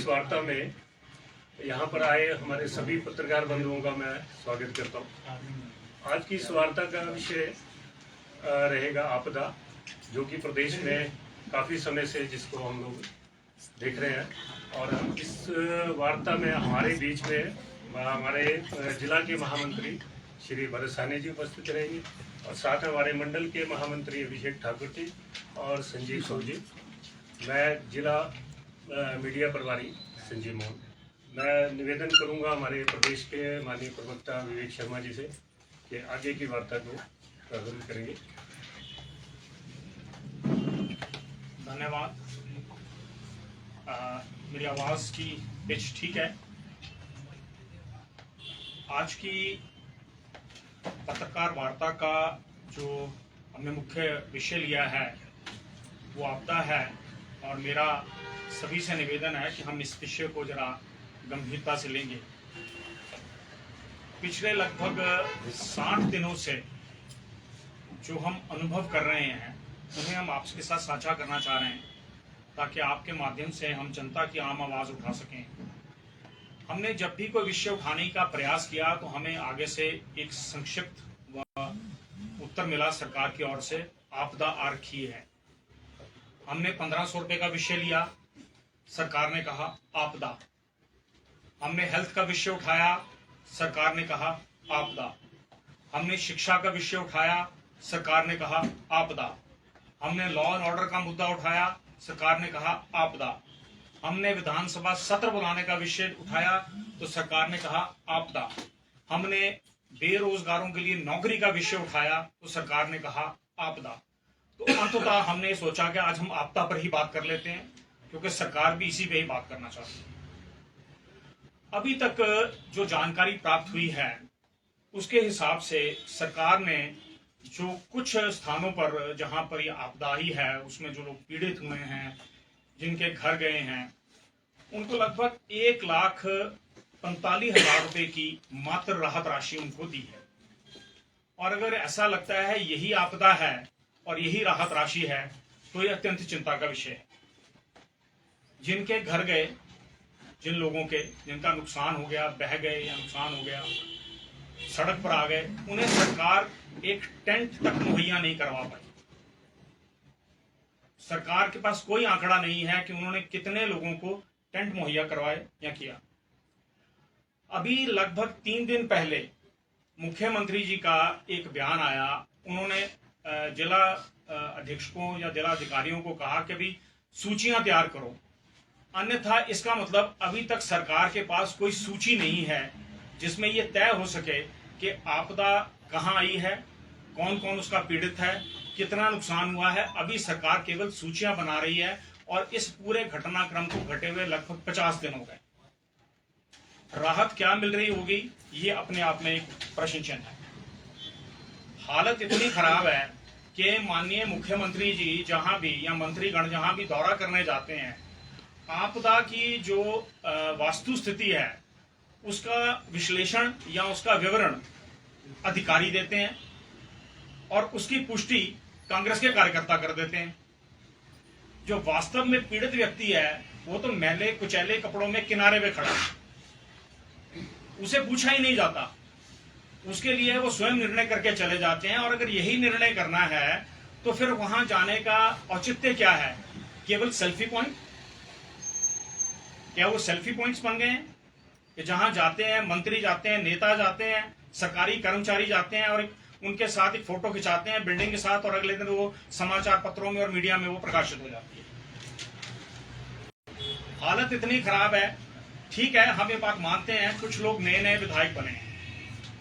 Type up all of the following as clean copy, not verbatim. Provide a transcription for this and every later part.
इस वार्ता में यहाँ पर आए हमारे सभी पत्रकार बंधुओं का मैं स्वागत करता हूँ। आज की इस वार्ता का विषय रहेगा आपदा, जो कि प्रदेश में काफ़ी समय से जिसको हम लोग देख रहे हैं। और इस वार्ता में हमारे बीच में हमारे जिला के महामंत्री श्री भरत साहनी जी उपस्थित रहेंगे और साथ हमारे मंडल के महामंत्री अभिषेक ठाकुर जी और संजीव सौ जी। मैं जिला मीडिया प्रभारी संजीव मोहन। मैं निवेदन करूंगा हमारे प्रदेश के माननीय प्रवक्ता विवेक शर्मा जी से कि आगे की वार्ता को प्रारंभ करेंगे। धन्यवाद। मेरी आवाज़ की पिच ठीक है। आज की पत्रकार वार्ता का जो हमने मुख्य विषय लिया है वो आपदा है, और मेरा सभी से निवेदन है कि हम इस विषय को जरा गंभीरता से लेंगे। पिछले लगभग 60 दिनों से जो हम अनुभव कर रहे हैं उन्हें हम आपके साथ साझा करना चाह रहे हैं, ताकि आपके माध्यम से हम जनता की आम आवाज़ उठा सकें। हमने जब भी कोई विषय उठाने का प्रयास किया तो हमें आगे से एक संक्षिप्त उत्तर मिला सरकार की ओर से, आपदा आ रखी है। हमने 1500 रुपये का विषय लिया, सरकार ने कहा आपदा। हमने हेल्थ का विषय उठाया, सरकार ने कहा आपदा। हमने शिक्षा का विषय उठाया, सरकार ने कहा आपदा। हमने लॉ एंड ऑर्डर का मुद्दा उठाया, सरकार ने कहा आपदा। हमने विधानसभा सत्र बुलाने का विषय उठाया तो सरकार ने कहा आपदा। हमने बेरोजगारों के लिए नौकरी का विषय उठाया तो सरकार ने कहा आपदा। तो अंततः हमने सोचा कि आज हम आपदा पर ही बात कर लेते हैं, क्योंकि सरकार भी इसी पे ही बात करना चाहती है। अभी तक जो जानकारी प्राप्त हुई है उसके हिसाब से सरकार ने जो कुछ स्थानों पर जहां पर ये आपदा आई है उसमें जो लोग पीड़ित हुए हैं, जिनके घर गए हैं, उनको लगभग 1,45,000 रुपए की मात्र राहत राशि उनको दी है। और अगर ऐसा लगता है यही आपदा है और यही राहत राशि है तो ये अत्यंत चिंता का विषय है। जिनके घर गए, जिन लोगों के जिनका नुकसान हो गया, बह गए या नुकसान हो गया, सड़क पर आ गए, उन्हें सरकार एक टेंट तक मुहैया नहीं करवा पाई। सरकार के पास कोई आंकड़ा नहीं है कि उन्होंने कितने लोगों को टेंट मुहैया करवाए या किया। अभी लगभग 3 दिन पहले मुख्यमंत्री जी का एक बयान आया। उन्होंने जिला अधीक्षकों या जिला अधिकारियों को कहा कि अभी सूचियां तैयार करो, अन्यथा इसका मतलब अभी तक सरकार के पास कोई सूची नहीं है जिसमें यह तय हो सके कि आपदा कहां आई है, कौन कौन उसका पीड़ित है, कितना नुकसान हुआ है। अभी सरकार केवल सूचियां बना रही है और इस पूरे घटनाक्रम को घटे हुए लगभग 50 दिन हो गए। राहत क्या मिल रही होगी ये अपने आप में एक प्रश्न चिन्ह है। हालत इतनी खराब है कि माननीय मुख्यमंत्री जी जहां भी या मंत्रीगण जहां भी दौरा करने जाते हैं, आपदा की जो वास्तु स्थिति है उसका विश्लेषण या उसका विवरण अधिकारी देते हैं और उसकी पुष्टि कांग्रेस के कार्यकर्ता कर देते हैं। जो वास्तव में पीड़ित व्यक्ति है वो तो मैले कुचैले कपड़ों में किनारे पे खड़ा है, उसे पूछा ही नहीं जाता। उसके लिए वो स्वयं निर्णय करके चले जाते हैं। और अगर यही निर्णय करना है तो फिर वहां जाने का औचित्य क्या है? केवल सेल्फी पॉइंट? क्या वो सेल्फी पॉइंट्स बन गए हैं कि जहां जाते हैं मंत्री, जाते हैं नेता, जाते हैं सरकारी कर्मचारी, जाते हैं और उनके साथ एक फोटो खिंचाते हैं बिल्डिंग के साथ, और अगले दिन वो समाचार पत्रों में और मीडिया में वो प्रकाशित हो जाती है। हालत इतनी खराब है। ठीक है, हम ये बात मानते हैं, कुछ लोग नए नए विधायक बने हैं,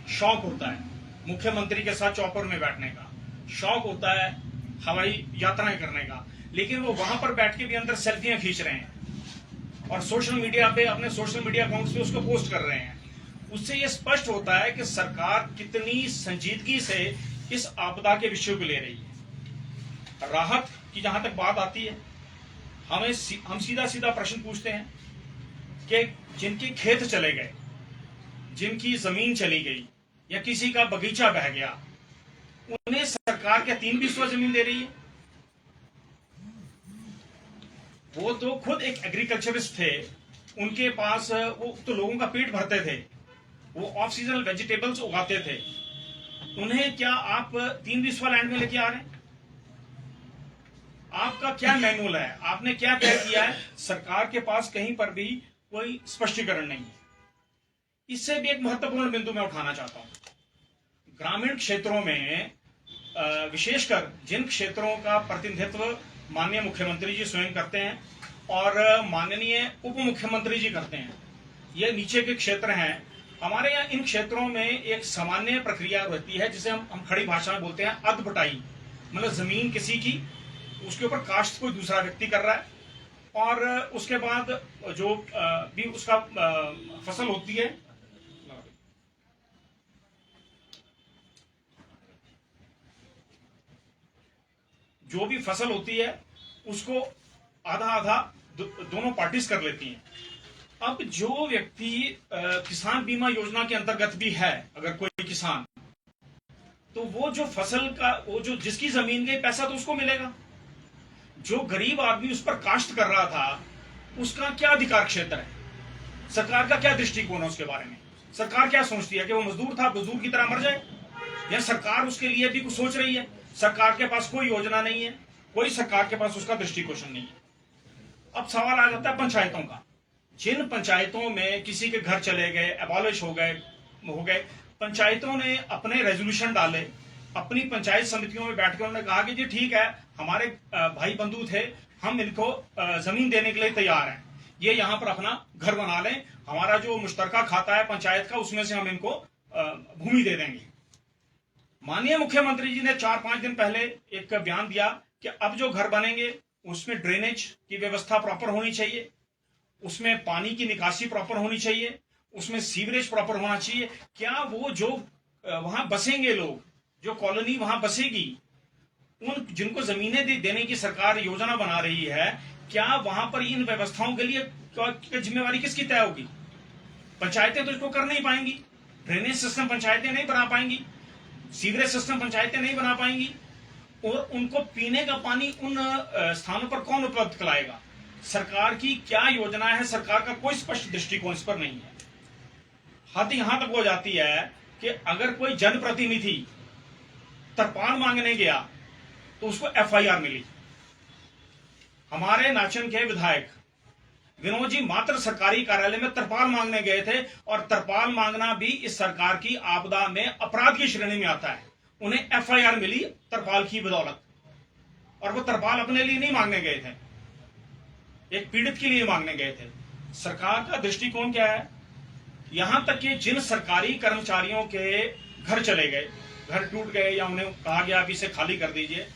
शौक होता है मुख्यमंत्री के साथ चौपर में बैठने का, शौक होता है हवाई यात्राएं करने का, लेकिन वो वहां पर बैठ के भी अंदर सेल्फियां खींच रहे हैं और सोशल मीडिया पे, अपने सोशल मीडिया अकाउंट्स पे उसको पोस्ट कर रहे हैं। उससे यह स्पष्ट होता है कि सरकार कितनी संजीदगी से इस आपदा के विषय को ले रही है। राहत की जहां तक बात आती है, हम सीधा सीधा प्रश्न पूछते हैं कि जिनके खेत चले गए, जिनकी जमीन चली गई या किसी का बगीचा बह गया, उन्हें सरकार क्या 3 बीसवा जमीन दे रही है? वो तो खुद एक एग्रीकल्चरिस्ट थे, उनके पास वो तो लोगों का पेट भरते थे, वो ऑफ सीजनल वेजिटेबल्स उगाते थे, उन्हें क्या आप 3 बिस्वा लैंड में लेके आ रहे हैं? आपका क्या मैनुअल है? आपने क्या तय किया है? सरकार के पास कहीं पर भी कोई स्पष्टीकरण नहीं है। इससे भी एक महत्वपूर्ण बिंदु मैं उठाना चाहता हूं। ग्रामीण क्षेत्रों में विशेषकर जिन क्षेत्रों का प्रतिनिधित्व माननीय मुख्यमंत्री जी स्वयं करते हैं और माननीय उप मुख्यमंत्री जी करते हैं, ये नीचे के क्षेत्र हैं। हमारे यहाँ इन क्षेत्रों में एक सामान्य प्रक्रिया रहती है जिसे हम खड़ी भाषा में बोलते हैं अध बटाई। मतलब जमीन किसी की, उसके ऊपर काश्त कोई दूसरा व्यक्ति कर रहा है, और उसके बाद जो भी उसका फसल होती है, जो भी फसल होती है उसको आधा आधा दोनों पार्टीज कर लेती हैं। अब जो व्यक्ति किसान बीमा योजना के अंतर्गत भी है, अगर कोई किसान, तो वो जो फसल का वो जो जिसकी जमीन गई पैसा तो उसको मिलेगा। जो गरीब आदमी उस पर काश्त कर रहा था उसका क्या अधिकार क्षेत्र है? सरकार का क्या दृष्टिकोण है उसके बारे में? सरकार क्या सोचती है कि वो मजदूर था, मजदूर की तरह मर जाए, या सरकार उसके लिए भी कुछ सोच रही है? सरकार के पास कोई योजना नहीं है, कोई सरकार के पास उसका दृष्टिकोण नहीं है। अब सवाल आ जाता है पंचायतों का। जिन पंचायतों में किसी के घर चले गए, एबॉलिश हो गए, पंचायतों ने अपने रेजोल्यूशन डाले, अपनी पंचायत समितियों में बैठकर उन्होंने कहा कि जी ठीक है, हमारे भाई बंधु थे, हम इनको जमीन देने के लिए तैयार हैं, ये यहाँ पर अपना घर बना लें, हमारा जो मुश्तरका खाता है पंचायत का उसमें से हम इनको भूमि दे देंगे। माननीय मुख्यमंत्री जी ने 4-5 दिन पहले एक बयान दिया कि अब जो घर बनेंगे उसमें ड्रेनेज की व्यवस्था प्रॉपर होनी चाहिए, उसमें पानी की निकासी प्रॉपर होनी चाहिए, उसमें सीवरेज प्रॉपर होना चाहिए। क्या वो जो वहां बसेंगे लोग, जो कॉलोनी वहां बसेगी, उन जिनको जमीनें देने की सरकार योजना बना रही है, क्या वहां पर इन व्यवस्थाओं के लिए जिम्मेवारी किसकी तय होगी? पंचायतें तो इसको कर नहीं पाएंगी। ड्रेनेज सिस्टम पंचायतें नहीं बना पाएंगी, सीवरेज सिस्टम पंचायतें नहीं बना पाएंगी, और उनको पीने का पानी उन स्थानों पर कौन उपलब्ध कराएगा? सरकार की क्या योजना है? सरकार का कोई स्पष्ट दृष्टिकोण इस पर नहीं है। हद यहां तक हो जाती है कि अगर कोई जनप्रतिनिधि तरपाल मांगने गया तो उसको एफआईआर मिली। हमारे नाचन के विधायक विनोद जी मात्र सरकारी कार्यालय में तरपाल मांगने गए थे, और तरपाल मांगना भी इस सरकार की आपदा में अपराध की श्रेणी में आता है। उन्हें एफआईआर मिली तरपाल की बदौलत, और वो तरपाल अपने लिए नहीं मांगने गए थे, एक पीड़ित के लिए मांगने गए थे। सरकार का दृष्टिकोण क्या है? यहां तक कि जिन सरकारी कर्मचारियों के घर चले गए, घर टूट गए, या उन्हें कहा गया अभी इसे खाली कर दीजिए,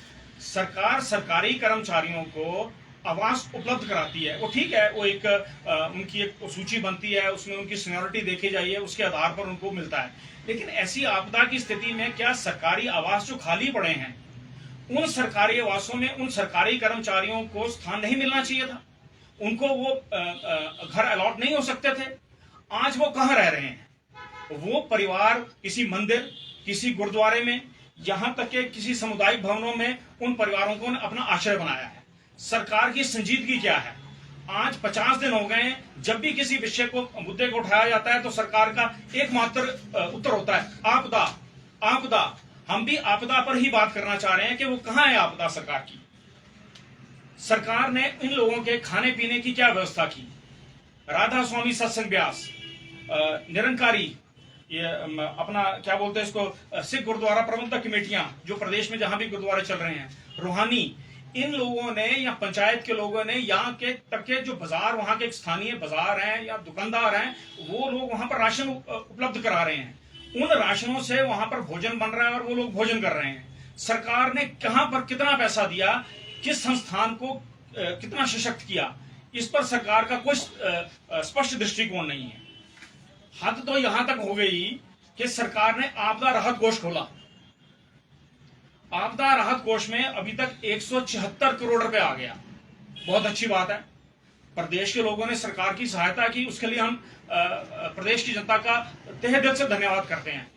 सरकार सरकारी कर्मचारियों को आवास उपलब्ध कराती है। वो ठीक है, वो एक उनकी एक सूची बनती है, उसमें उनकी सीनियरिटी देखी जाइए, उसके आधार पर उनको मिलता है। लेकिन ऐसी आपदा की स्थिति में क्या सरकारी आवास जो खाली पड़े हैं, उन सरकारी आवासों में उन सरकारी कर्मचारियों को स्थान नहीं मिलना चाहिए था? उनको वो घर अलॉट नहीं हो सकते थे? आज वो कहां रह रहे हैं? वो परिवार किसी मंदिर, किसी गुरुद्वारे में, यहां तक कि किसी सामुदायिक भवनों में उन परिवारों को अपना आश्रय बनाया है। सरकार की संजीदगी क्या है? आज 50 दिन हो गए हैं, जब भी किसी विषय को, मुद्दे को उठाया जाता है तो सरकार का एकमात्र उत्तर होता है आपदा, आपदा। हम भी आपदा पर ही बात करना चाह रहे हैं कि वो कहां है आपदा सरकार की। सरकार ने इन लोगों के खाने पीने की क्या व्यवस्था की? राधा स्वामी सत्संग व्यास, निरंकारी, ये अपना क्या बोलते हैं इसको, सिख गुरुद्वारा प्रबंधक कमेटियां जो प्रदेश में जहां भी गुरुद्वारे चल रहे हैं, रूहानी, इन लोगों ने या पंचायत के लोगों ने यहाँ के तक के जो बाजार, वहां के स्थानीय बाजार हैं या दुकानदार हैं, वो लोग वहां पर राशन उपलब्ध करा रहे हैं। उन राशनों से वहां पर भोजन बन रहा है और वो लोग भोजन कर रहे हैं। सरकार ने कहां पर कितना पैसा दिया, किस संस्थान को कितना सशक्त किया, इस पर सरकार का कोई स्पष्ट दृष्टिकोण नहीं है। हद तो यहां तक हो गई कि सरकार ने आपदा राहत कोष खोला। आपदा राहत कोष में अभी तक 176 करोड़ रुपए आ गया। बहुत अच्छी बात है, प्रदेश के लोगों ने सरकार की सहायता की, उसके लिए हम प्रदेश की जनता का तहे दिल से धन्यवाद करते हैं।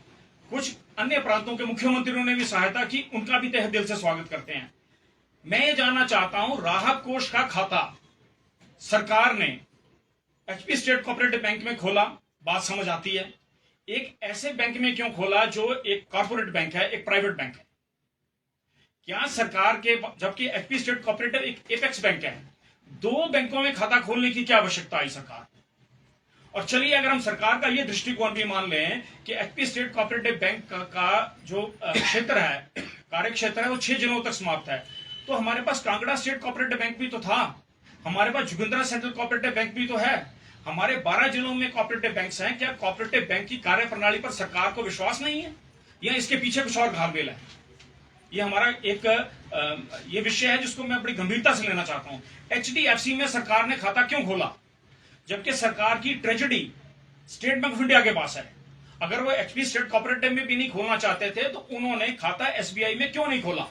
कुछ अन्य प्रांतों के मुख्यमंत्रियों ने भी सहायता की, उनका भी तहे दिल से स्वागत करते हैं। मैं ये जानना चाहता हूं, राहत कोष का खाता सरकार ने एचपी स्टेट कोऑपरेटिव बैंक में खोला, बात समझ आती है। एक ऐसे बैंक में क्यों खोला जो एक कॉर्पोरेट बैंक है, एक प्राइवेट बैंक है? क्या सरकार के, जबकि एचपी स्टेट कोऑपरेटिव एक एपेक्स बैंक है, दो बैंकों में खाता खोलने की क्या आवश्यकता आई सरकार? और चलिए अगर हम सरकार का ये दृष्टिकोण भी मान लें कि एचपी स्टेट कोऑपरेटिव बैंक का जो क्षेत्र है, कार्य क्षेत्र है, वो 6 जिलों तक समाप्त है, तो हमारे पास कांगड़ा स्टेट कोऑपरेटिव बैंक भी तो था, हमारे पास जोगिंद्रा सेंट्रल कोऑपरेटिव बैंक भी तो है, हमारे 12 जिलों में कोऑपरेटिव बैंक्स हैं। क्या कोऑपरेटिव बैंक की कार्यप्रणाली पर सरकार को विश्वास नहीं है, या इसके पीछे कुछ और घालमेल है? ये हमारा एक ये विषय है जिसको मैं बड़ी गंभीरता से लेना चाहता हूं। एचडीएफसी में सरकार ने खाता क्यों खोला, जबकि सरकार की tragedy state bank of India के पास है? अगर वो एचपी स्टेट कोऑपरेटिव में भी नहीं खोलना चाहते थे तो उन्होंने खाता एसबीआई में क्यों नहीं खोला?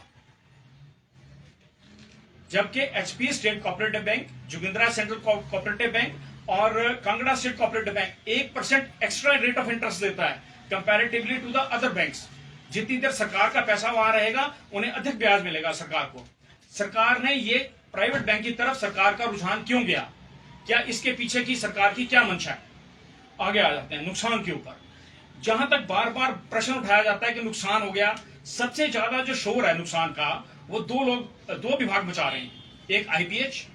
जबकि HP state cooperative bank, Jogindra central cooperative bank और Kangra state cooperative bank 1% extra rate of interest देता है comparatively to the other banks. जितनी देर सरकार का पैसा वहां रहेगा उन्हें अधिक ब्याज मिलेगा सरकार को। सरकार ने ये प्राइवेट बैंक की तरफ सरकार का रुझान क्यों गया? क्या इसके पीछे की सरकार की क्या मंशा है? आगे आ जाते हैं नुकसान के ऊपर। जहां तक बार बार प्रश्न उठाया जाता है कि नुकसान हो गया, सबसे ज्यादा जो शोर है नुकसान का वो दो विभाग मचा रहे हैं, एक आईपीएच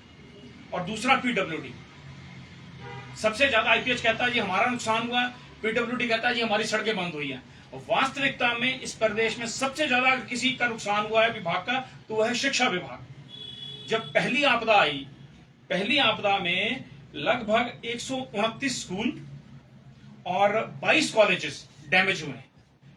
और दूसरा पीडब्ल्यूडी। सबसे ज्यादा आईपीएच कहता है जी हमारा नुकसान हुआ, पीडब्ल्यूडी कहता है जी हमारी सड़कें बंद हुई हैं। वास्तविकता में इस प्रदेश में सबसे ज्यादा किसी का नुकसान हुआ है विभाग का, तो वह है शिक्षा विभाग। जब पहली आपदा आई, पहली आपदा में लगभग 129 स्कूल और 22 कॉलेजेस डैमेज हुए।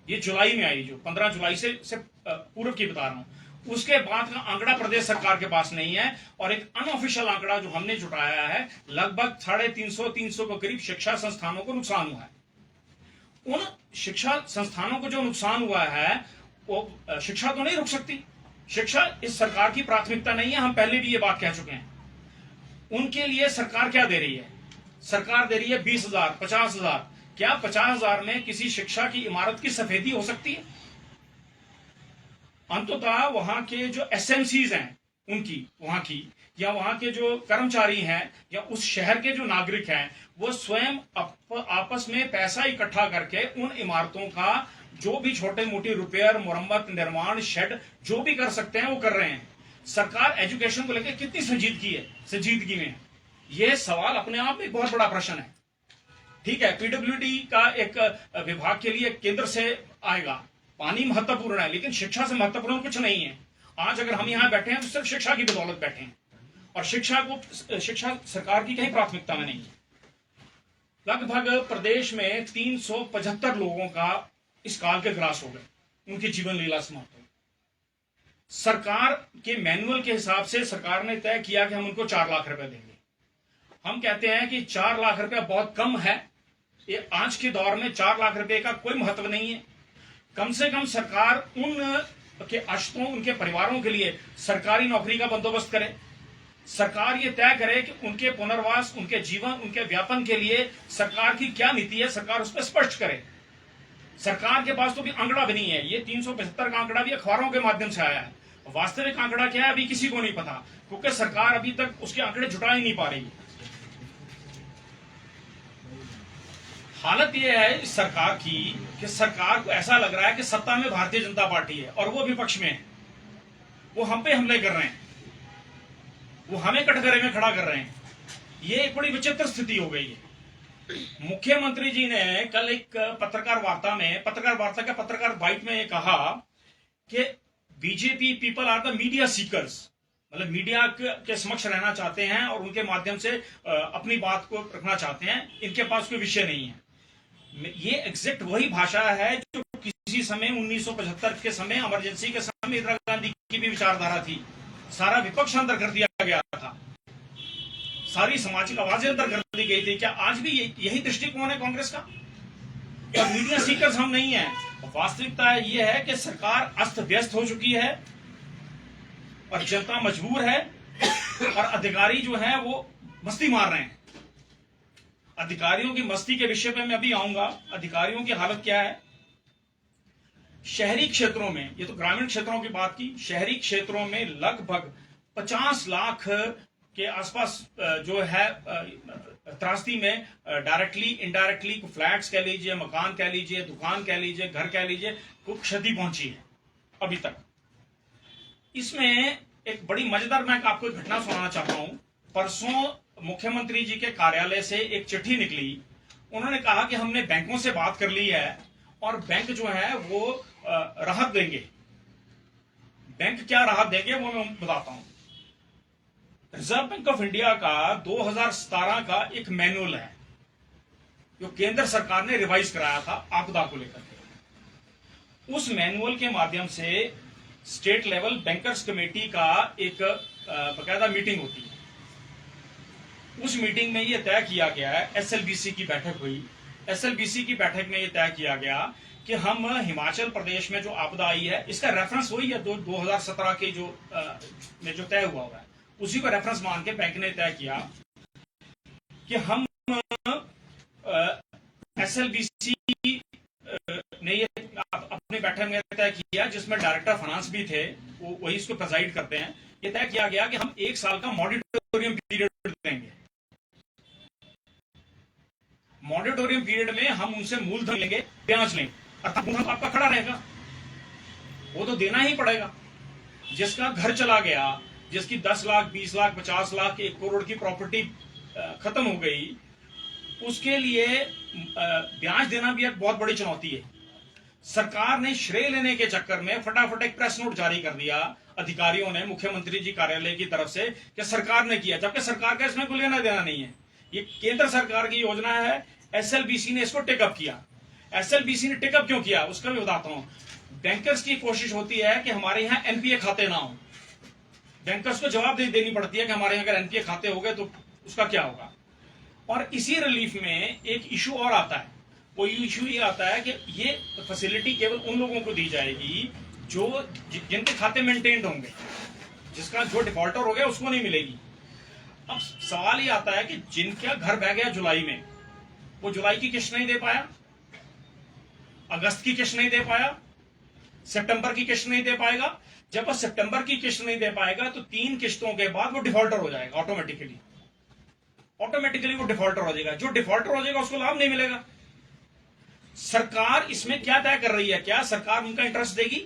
ये जुलाई में आई, जो 15 जुलाई से पूर्व की बता रहा हूं। उसके बाद का आंकड़ा प्रदेश सरकार के पास नहीं है, और एक अनऑफिशियल आंकड़ा जो हमने जुटाया है, लगभग 350 के करीब शिक्षा संस्थानों को नुकसान हुआ है। उन शिक्षा संस्थानों को जो नुकसान हुआ है वो शिक्षा तो नहीं रुक सकती, शिक्षा इस सरकार की प्राथमिकता नहीं है, हम पहले भी ये बात कह चुके हैं। उनके लिए सरकार क्या दे रही है? सरकार दे रही है 20,000, 50,000। क्या 50,000 में किसी शिक्षा की इमारत की सफेदी हो सकती है? अंततः वहां के जो एसएमसीज हैं उनकी, वहां की या वहां के जो कर्मचारी हैं या उस शहर के जो नागरिक हैं, वो स्वयं आपस में पैसा इकट्ठा करके उन इमारतों का जो भी छोटे मोटी रिपेयर, मुरम्मत, निर्माण, शेड जो भी कर सकते हैं वो कर रहे हैं। सरकार एजुकेशन को लेकर कितनी संजीदगी में है, यह सवाल अपने आप में एक बहुत बड़ा प्रश्न है। ठीक है, पीडब्ल्यूडी का एक विभाग के लिए केंद्र से आएगा, पानी महत्वपूर्ण है, लेकिन शिक्षा से महत्वपूर्ण कुछ नहीं है। आज अगर हम यहां बैठे हैं तो सिर्फ शिक्षा की बदौलत बैठे हैं, और शिक्षा सरकार की कहीं प्राथमिकता में नहीं है। लगभग प्रदेश में 375 लोगों का इस काल के ग्रास हो गए, उनकी जीवन लीला समाप्त हो गई। सरकार के मैनुअल के हिसाब से सरकार ने तय किया कि हम उनको 4 लाख रुपए देंगे। हम कहते हैं कि 4 लाख रुपया बहुत कम है। ये आज के दौर में 4 लाख रुपए का कोई महत्व नहीं है। कम से कम सरकार उन के आश्रितों, उनके परिवारों के लिए सरकारी नौकरी का बंदोबस्त करे। सरकार ये तय करे कि उनके पुनर्वास, उनके जीवन, उनके व्यापन के लिए सरकार की क्या नीति है, सरकार उस पर स्पष्ट करे। सरकार के पास तो भी आंकड़ा भी नहीं है। ये 375 का आंकड़ा भी अखबारों के माध्यम से आया है, वास्तविक आंकड़ा क्या है अभी किसी को नहीं पता, क्योंकि सरकार अभी तक उसके आंकड़े जुटा ही नहीं पा रही। हालत यह है इस सरकार की कि सरकार को ऐसा लग रहा है कि सत्ता में भारतीय जनता पार्टी है और वो विपक्ष में है। वो हम पे हमले कर रहे हैं, वो हमें कटघरे में खड़ा कर रहे हैं। ये एक बड़ी विचित्र स्थिति हो गई है। मुख्यमंत्री जी ने कल एक पत्रकार वार्ता पत्रकार बाइट में कहा कि BJP people are the media seekers, मतलब मीडिया के समक्ष रहना चाहते हैं और उनके माध्यम से अपनी बात को रखना चाहते हैं, इनके पास कोई विषय नहीं है। ये एग्जैक्ट वही भाषा है जो किसी समय 1975 के समय, इमरजेंसी के समय इंदिरा गांधी की भी विचारधारा थी। सारा विपक्ष अंदर कर दिया गया था, सारी सामाजिक आवाजें अंदर कर दी गई थी। क्या आज भी यही दृष्टिकोण है कांग्रेस का? और मीडिया सीकर्स हम नहीं है। वास्तविकता यह है कि सरकार अस्त व्यस्त हो चुकी है और जनता मजबूर है, और अधिकारी जो है वो मस्ती मार रहे हैं। अधिकारियों की मस्ती के विषय पे मैं अभी आऊंगा। अधिकारियों की हालत क्या है शहरी क्षेत्रों में? ये तो ग्रामीण क्षेत्रों की बात की। शहरी क्षेत्रों में लगभग 50 लाख के आसपास जो है त्रासदी में डायरेक्टली इनडायरेक्टली फ्लैट्स कह लीजिए, मकान कह लीजिए, दुकान कह लीजिए, घर कह लीजिए, को क्षति पहुंची है अभी तक। इसमें एक बड़ी मजेदार, मैं आपको एक घटना सुनाना चाहता हूं। परसों मुख्यमंत्री जी के कार्यालय से एक चिट्ठी निकली। उन्होंने कहा कि हमने बैंकों से बात कर ली है और बैंक जो है वो राहत देंगे। बैंक क्या राहत देंगे वो मैं बताता हूं। रिजर्व बैंक ऑफ इंडिया का 2017 का एक मैनुअल है जो केंद्र सरकार ने रिवाइज कराया था आपदा को लेकर के। उस मैनुअल के माध्यम से स्टेट लेवल बैंकर्स कमेटी का एक बकायदा मीटिंग होती है। उस मीटिंग में यह तय किया गया है, एसएलबीसी की बैठक हुई। एसएलबीसी की बैठक में यह तय किया गया कि हम हिमाचल प्रदेश में जो आपदा आई है, इसका रेफरेंस वही है 2017 के जो में जो तय हुआ है, उसी को रेफरेंस मान के बैंक ने तय किया कि हम एसएलबीसी ने ये अपने बैठक में तय किया, जिसमें डायरेक्टर फाइनेंस भी थे, वो वही इसको प्रेसाइड करते हैं। ये तय किया गया कि हम 1 साल का मॉनिटोरियम पीरियड देंगे। मॉनिटोरियम पीरियड में हम उनसे मूलधन लेंगे, ब्याज लेंगे, अर्थात मूलधन आपका खड़ा रहेगा, वो तो देना ही पड़ेगा। जिसका घर चला गया, जिसकी 10 लाख, 20 लाख, 50 लाख, 1 करोड़ की प्रॉपर्टी खत्म हो गई, उसके लिए ब्याज देना भी एक बहुत बड़ी चुनौती है। सरकार ने श्रेय लेने के चक्कर में फटाफट एक प्रेस नोट जारी कर दिया अधिकारियों ने, मुख्यमंत्री जी कार्यालय की तरफ से, कि सरकार ने किया, जबकि सरकार का इसमें कोई लेना देना नहीं है। ये केंद्र सरकार की योजना है। एसएलबीसी ने इसको टेकअप किया। एसएलबीसी ने टेकअप क्यों किया उसका भी बताता हूं। बैंकर्स की कोशिश होती है कि हमारे यहां एनपीए खाते ना हो। बैंकर्स को जवाब देनी पड़ती है कि हमारे यहां अगर एनपीए खाते हो गए तो उसका क्या होगा। और इसी रिलीफ में एक इशू और आता है। वो इशू ये आता है कि ये फैसिलिटी केवल उन लोगों को दी जाएगी जो जिनके खाते मेंटेन्ड होंगे, जिसका जो डिफॉल्टर हो गया उसको नहीं मिलेगी। अब सवाल ये आता है कि जिनका घर बह गया जुलाई में, वो जुलाई की किस्त नहीं दे पाया, अगस्त की किस्त नहीं दे पाया, सितंबर की किस्त नहीं दे पाएगा। जब वो सितंबर की किस्त नहीं दे पाएगा तो 3 किस्तों के बाद वो डिफॉल्टर हो जाएगा। ऑटोमेटिकली वो डिफॉल्टर हो जाएगा। जो डिफॉल्टर हो जाएगा उसको लाभ नहीं मिलेगा। सरकार इसमें क्या तय कर रही है? क्या सरकार उनका इंटरेस्ट देगी?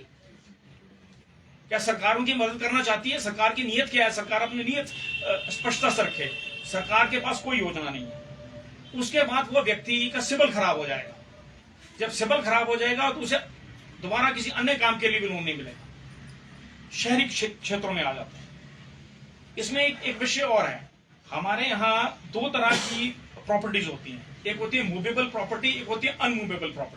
क्या सरकार उनकी मदद करना चाहती है? सरकार की नीयत क्या है? सरकार अपनी नीयत स्पष्टता से रखे। सरकार के पास कोई योजना नहीं है। उसके बाद वो व्यक्ति का सिबिल खराब हो जाएगा। जब सिबिल खराब हो जाएगा तो उसे दोबारा किसी अन्य काम के लिए भी लोन नहीं मिलेगा। शहरी क्षेत्रों में आ जाता है। इसमें एक विषय और है। हमारे यहाँ 2 तरह की प्रॉपर्टीज होती हैं। एक होती है मूवेबल प्रॉपर्टी, एक होती है अनमूवेबल प्रॉपर्टी।